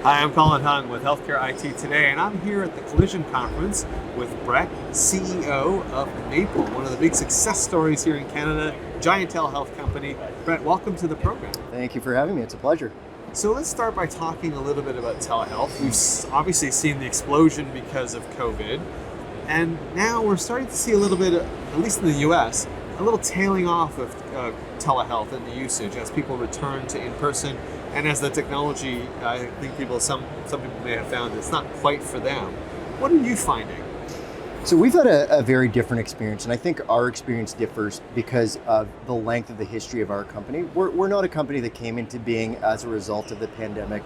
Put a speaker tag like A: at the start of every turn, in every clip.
A: Hi, I'm Colin Hung with Healthcare IT Today, and I'm here at the Collision Conference with Brett, CEO of Maple, one of the big success stories here in Canada, giant telehealth company. Brett, welcome to the program.
B: Thank you for having me. It's a pleasure.
A: So let's start by talking a little bit about telehealth. We've obviously seen the explosion because of COVID, and now we're starting to see a little bit, at least in the US, a little tailing off of telehealth and the usage as people return to in-person. And as the technology, I think some people may have found it's not quite for them. What are you finding?
B: So we've had a very different experience, and I think our experience differs because of the length of the history of our company. We're not a company that came into being as a result of the pandemic.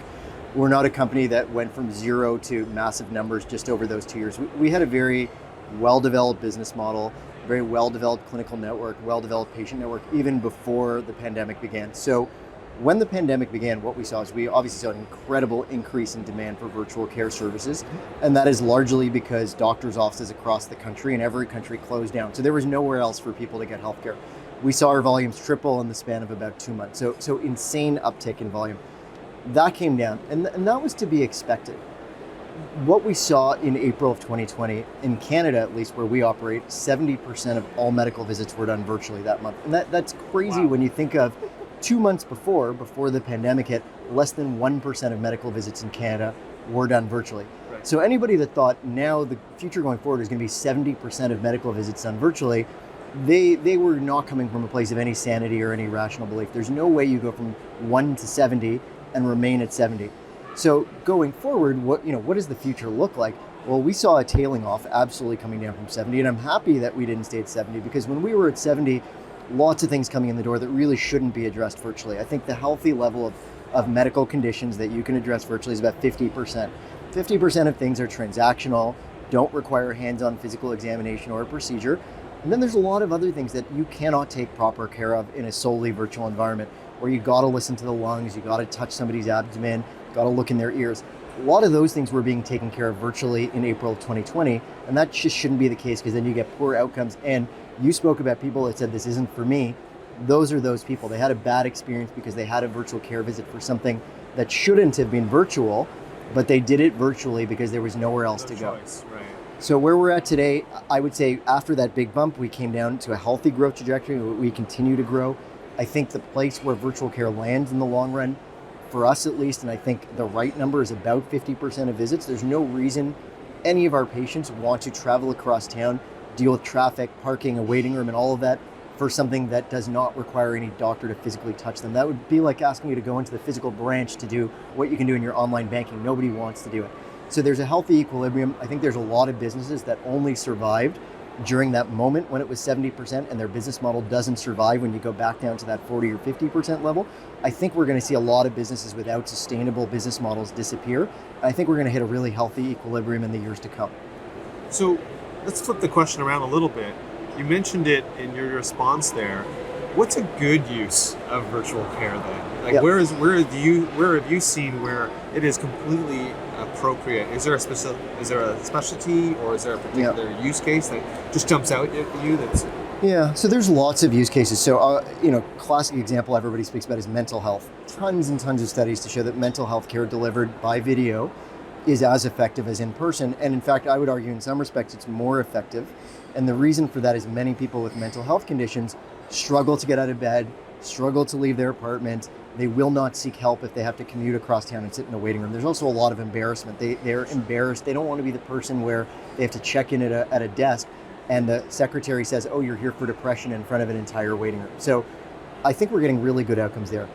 B: We're not a company that went from zero to massive numbers just over those 2 years. We had a very well-developed business model, very well-developed clinical network, well-developed patient network, even before the pandemic began. So when the pandemic began, what we saw is we obviously saw an incredible increase in demand for virtual care services. And that is largely because doctors' offices across the country and every country closed down. So there was nowhere else for people to get healthcare. We saw our volumes triple in the span of about 2 months. So insane uptick in volume. That came down, and that was to be expected. What we saw in April of 2020, in Canada at least, where we operate, 70% of all medical visits were done virtually that month. And that's crazy.
A: Wow.
B: When you think of 2 months before the pandemic hit, less than 1% of medical visits in Canada were done virtually.
A: Right.
B: So anybody that thought now the future going forward is going to be 70% of medical visits done virtually, they were not coming from a place of any sanity or any rational belief. There's no way you go from 1 to 70 and remain at 70. So going forward, what does the future look like? Well, we saw a tailing off absolutely coming down from 70, and I'm happy that we didn't stay at 70, because when we were at 70, lots of things coming in the door that really shouldn't be addressed virtually. I think the healthy level of medical conditions that you can address virtually is about 50%. 50% of things are transactional, don't require hands-on physical examination or a procedure. And then there's a lot of other things that you cannot take proper care of in a solely virtual environment, where you gotta listen to the lungs, you gotta touch somebody's abdomen, gotta look in their ears. A lot of those things were being taken care of virtually in April of 2020, and that just shouldn't be the case, because then you get poor outcomes. And you spoke about people that said, this isn't for me. Those are those people. They had a bad experience because they had a virtual care visit for something that shouldn't have been virtual, but they did it virtually because there was nowhere else to go.
A: Right.
B: So where we're at today, I would say after that big bump, we came down to a healthy growth trajectory. We continue to grow. I think the place where virtual care lands in the long run, for us at least, and I think the right number is about 50% of visits. There's no reason any of our patients want to travel across town, deal with traffic, parking, a waiting room, and all of that for something that does not require any doctor to physically touch them. That would be like asking you to go into the physical branch to do what you can do in your online banking. Nobody wants to do it. So there's a healthy equilibrium. I think there's a lot of businesses that only survived during that moment when it was 70%, and their business model doesn't survive when you go back down to that 40 or 50% level. I think we're going to see a lot of businesses without sustainable business models disappear. I think we're going to hit a really healthy equilibrium in the years to come.
A: So let's flip the question around a little bit. You mentioned it in your response there. What's a good use of virtual care then? Like,
B: Yeah.
A: where have you seen where it is completely appropriate? Is there a specialty, or is there a particular use case that just jumps out at you?
B: Yeah, so there's lots of use cases. So, classic example everybody speaks about is mental health. Tons and tons of studies to show that mental health care delivered by video is as effective as in person. And in fact, I would argue in some respects it's more effective. And the reason for that is many people with mental health conditions struggle to get out of bed, struggle to leave their apartment. They will not seek help if they have to commute across town and sit in a waiting room. There's also a lot of embarrassment. They're embarrassed. They don't want to be the person where they have to check in at a desk and the secretary says, oh, you're here for depression, in front of an entire waiting room. So I think we're getting really good outcomes there.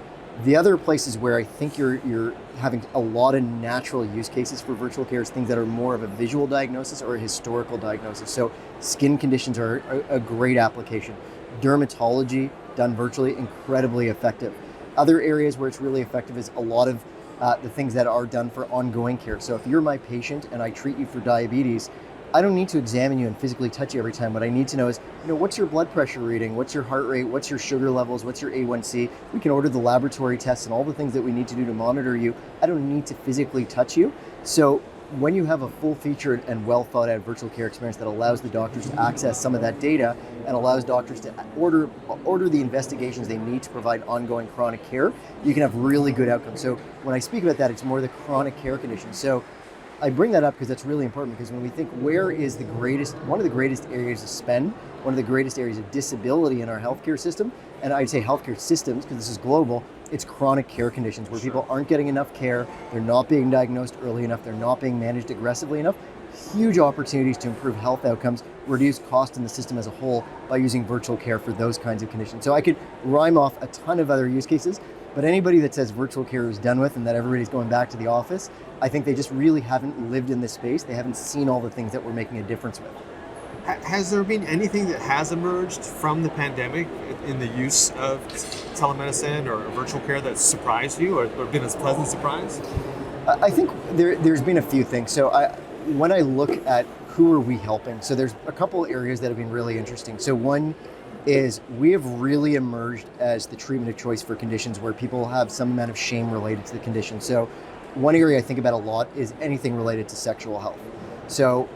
B: The other places where I think you're having a lot of natural use cases for virtual care is things that are more of a visual diagnosis or a historical diagnosis. So skin conditions are a great application. Dermatology done virtually, incredibly effective. Other areas where it's really effective is a lot of the things that are done for ongoing care. So if you're my patient and I treat you for diabetes, I don't need to examine you and physically touch you every time. What I need to know is, what's your blood pressure reading? What's your heart rate? What's your sugar levels? What's your A1C? We can order the laboratory tests and all the things that we need to do to monitor you. I don't need to physically touch you. So when you have a full-featured and well-thought-out virtual care experience that allows the doctors to access some of that data and allows doctors to order the investigations they need to provide ongoing chronic care, you can have really good outcomes. So when I speak about that, it's more the chronic care conditions. So I bring that up because that's really important, because when we think where is one of the greatest areas of spend, one of the greatest areas of disability in our healthcare system, and I'd say healthcare systems, because this is global, it's chronic care conditions where people aren't getting enough care, they're not being diagnosed early enough, they're not being managed aggressively enough. Huge opportunities to improve health outcomes, reduce cost in the system as a whole by using virtual care for those kinds of conditions. So I could rhyme off a ton of other use cases, but anybody that says virtual care is done with and that everybody's going back to the office, I think they just really haven't lived in this space. They haven't seen all the things that we're making a difference with.
A: Has there been anything that has emerged from the pandemic in the use of telemedicine or virtual care that surprised you or been a pleasant surprise?
B: I think there's been a few things. So when I look at who are we helping, so there's a couple areas that have been really interesting. So one is we have really emerged as the treatment of choice for conditions where people have some amount of shame related to the condition. So one area I think about a lot is anything related to sexual health. So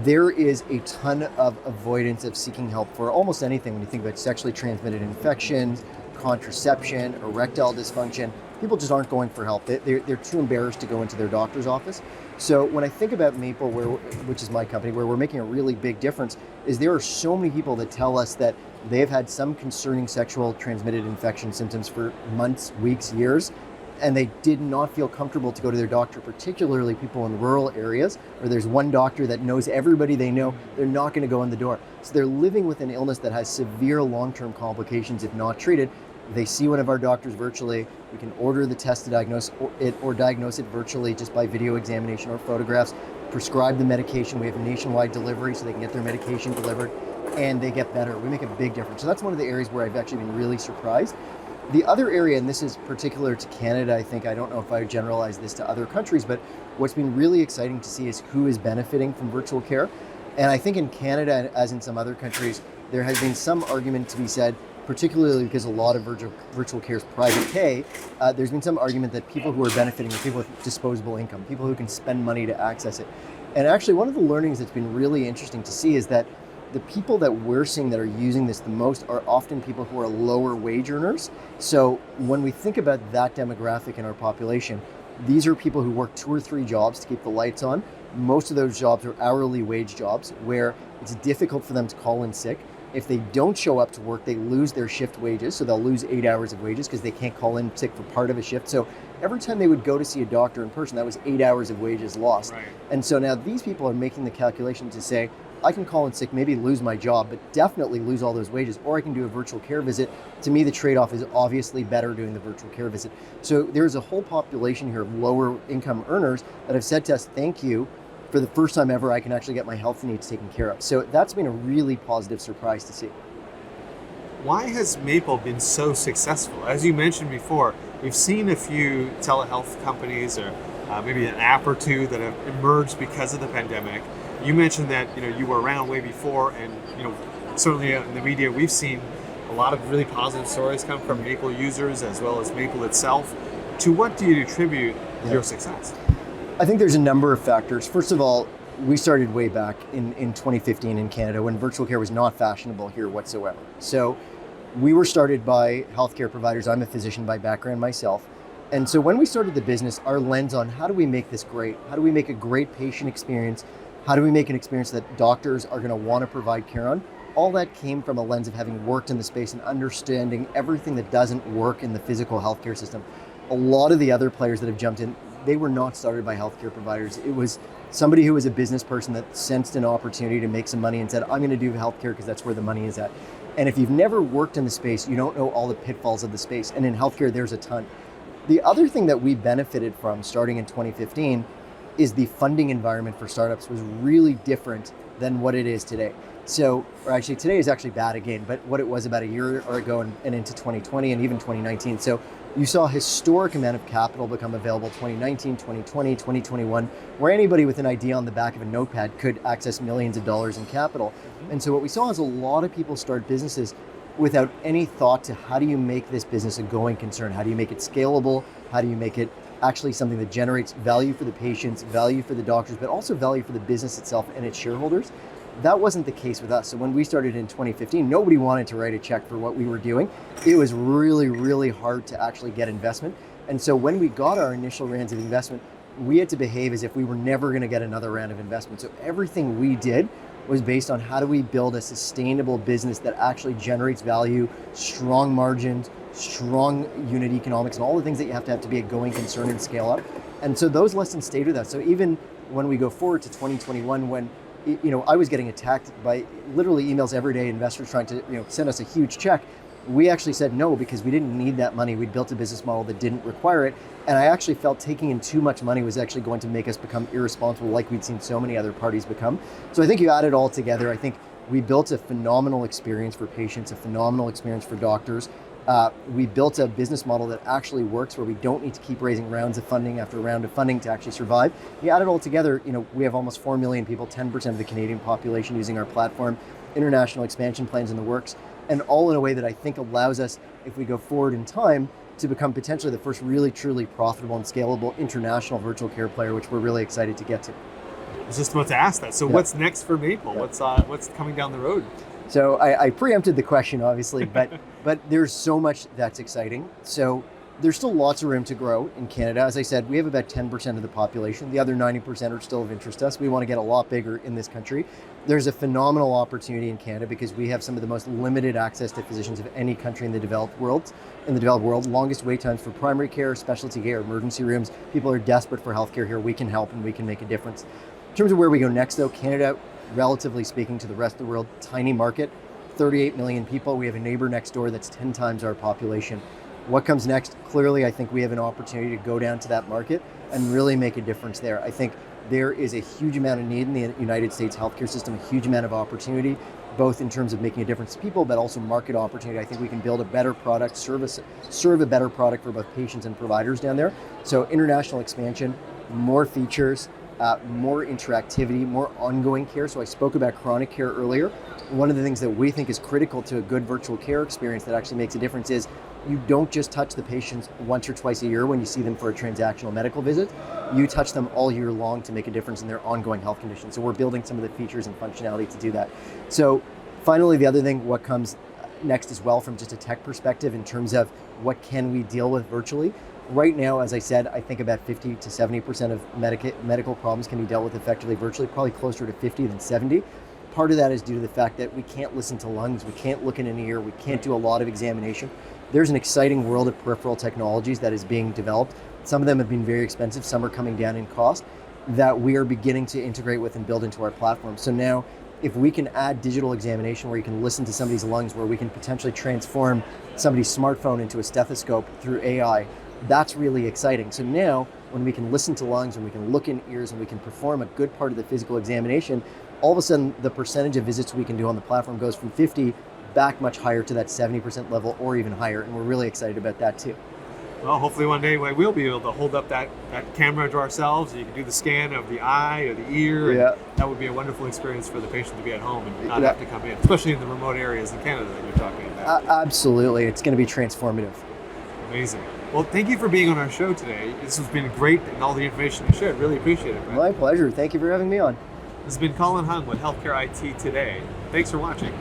B: there is a ton of avoidance of seeking help for almost anything when you think about sexually transmitted infections, contraception, erectile dysfunction. People just aren't going for help. They're too embarrassed to go into their doctor's office. So when I think about Maple, which is my company, where we're making a really big difference, is there are so many people that tell us that they've had some concerning sexual transmitted infection symptoms for months, weeks, years, and they did not feel comfortable to go to their doctor, particularly people in rural areas where there's one doctor that knows everybody they know. They're not going to go in the door. So they're living with an illness that has severe long-term complications if not treated. They see one of our doctors virtually. We can order the test to diagnose it or diagnose it virtually just by video examination or photographs, prescribe the medication. We have nationwide delivery so they can get their medication delivered and they get better. We make a big difference. So that's one of the areas where I've actually been really surprised. The other area, and this is particular to Canada, I think, I don't know if I would generalize this to other countries, but what's been really exciting to see is who is benefiting from virtual care. And I think in Canada, as in some other countries, there has been some argument to be said, particularly because a lot of virtual care is private pay, there's been some argument that people who are benefiting are people with disposable income, people who can spend money to access it. And actually, one of the learnings that's been really interesting to see is that the people that we're seeing that are using this the most are often people who are lower wage earners. So when we think about that demographic in our population, these are people who work 2 or 3 jobs to keep the lights on. Most of those jobs are hourly wage jobs where it's difficult for them to call in sick. If they don't show up to work, they lose their shift wages. So they'll lose 8 hours of wages because they can't call in sick for part of a shift. So every time they would go to see a doctor in person, that was 8 hours of wages lost.
A: Right.
B: And so now these people are making the calculation to say, I can call in sick, maybe lose my job, but definitely lose all those wages, or I can do a virtual care visit. To me, the trade-off is obviously better doing the virtual care visit. So there's a whole population here of lower income earners that have said to us, thank you, for the first time ever, I can actually get my health needs taken care of. So that's been a really positive surprise to see.
A: Why has Maple been so successful? As you mentioned before, we've seen a few telehealth companies or maybe an app or two that have emerged because of the pandemic. You mentioned that you were around way before, and certainly in the media we've seen a lot of really positive stories come from Maple users as well as Maple itself. To what do you attribute your success?
B: I think there's a number of factors. First of all, we started way back in 2015 in Canada when virtual care was not fashionable here whatsoever. So we were started by healthcare providers. I'm a physician by background myself. And so when we started the business, our lens on how do we make this great? How do we make a great patient experience? How do we make an experience that doctors are going to want to provide care on? All that came from a lens of having worked in the space and understanding everything that doesn't work in the physical healthcare system. A lot of the other players that have jumped in, they were not started by healthcare providers. It was somebody who was a business person that sensed an opportunity to make some money and said, I'm going to do healthcare because that's where the money is at. And if you've never worked in the space, you don't know all the pitfalls of the space. And in healthcare, there's a ton. The other thing that we benefited from starting in 2015 is the funding environment for startups was really different than what it is today. So, or actually today is actually bad again, but what it was about a year ago and into 2020 and even 2019. So you saw a historic amount of capital become available 2019, 2020, 2021, where anybody with an idea on the back of a notepad could access millions of dollars in capital. And so what we saw is a lot of people start businesses without any thought to how do you make this business a going concern? How do you make it scalable? How do you make it actually something that generates value for the patients, value for the doctors, but also value for the business itself and its shareholders. That wasn't the case with us. So when we started in 2015, nobody wanted to write a check for what we were doing. It was really, really hard to actually get investment. And so when we got our initial rounds of investment, we had to behave as if we were never going to get another round of investment. So everything we did was based on how do we build a sustainable business that actually generates value, strong margins, strong unit economics, and all the things that you have to be a going concern and scale up. And so those lessons stayed with us. So even when we go forward to 2021, when I was getting attacked by literally emails every day, investors trying to send us a huge check, we actually said no because we didn't need that money. We'd built a business model that didn't require it. And I actually felt taking in too much money was actually going to make us become irresponsible like we'd seen so many other parties become. So I think you add it all together. I think we built a phenomenal experience for patients, a phenomenal experience for doctors. We built a business model that actually works where we don't need to keep raising rounds of funding after round of funding to actually survive. You add it all together, we have almost 4 million people, 10% of the Canadian population using our platform, international expansion plans in the works, and all in a way that I think allows us, if we go forward in time, to become potentially the first really, truly profitable and scalable international virtual care player, which we're really excited to get to.
A: I was just about to ask that. So what's next for Maple? What's coming down the road?
B: So I preempted the question, obviously, but there's so much that's exciting. So there's still lots of room to grow in Canada. As I said, we have about 10% of the population. The other 90% are still of interest to us. We want to get a lot bigger in this country. There's a phenomenal opportunity in Canada because we have some of the most limited access to physicians of any country in the developed world. Longest wait times for primary care, specialty care, emergency rooms. People are desperate for healthcare here. We can help and we can make a difference. In terms of where we go next, though, Canada, relatively speaking to the rest of the world, tiny market, 38 million people. We have a neighbor next door that's 10 times our population. What comes next? Clearly, I think we have an opportunity to go down to that market and really make a difference there. I think there is a huge amount of need in the United States healthcare system, a huge amount of opportunity, both in terms of making a difference to people, but also market opportunity. I think we can build a better product, serve a better product for both patients and providers down there. So international expansion, more features, more interactivity, more ongoing care. So I spoke about chronic care earlier. One of the things that we think is critical to a good virtual care experience that actually makes a difference is you don't just touch the patients once or twice a year when you see them for a transactional medical visit. You touch them all year long to make a difference in their ongoing health conditions. So we're building some of the features and functionality to do that. So finally, the other thing, what comes next as well from just a tech perspective in terms of what can we deal with virtually. Right now, as I said, I think about 50 to 70% of medical problems can be dealt with effectively virtually, probably closer to 50 than 70. Part of that is due to the fact that we can't listen to lungs, we can't look in an ear, we can't do a lot of examination. There's an exciting world of peripheral technologies that is being developed. Some of them have been very expensive, some are coming down in cost, that we are beginning to integrate with and build into our platform. So now, if we can add digital examination where you can listen to somebody's lungs, where we can potentially transform somebody's smartphone into a stethoscope through AI, that's really exciting. So now, when we can listen to lungs and we can look in ears and we can perform a good part of the physical examination, all of a sudden the percentage of visits we can do on the platform goes from 50 back much higher to that 70% level or even higher. And we're really excited about that too.
A: Well, hopefully one day we'll be able to hold up that camera to ourselves. You can do the scan of the eye or the ear.
B: Yeah.
A: That would be a wonderful experience for the patient to be at home and not have to come in, especially in the remote areas in Canada that you're talking about.
B: Absolutely. It's going to be transformative.
A: Amazing. Well, thank you for being on our show today. This has been great and all the information you shared. Really appreciate it, Brett.
B: My pleasure. Thank you for having me on.
A: This has been Colin Hung with Healthcare IT Today. Thanks for watching.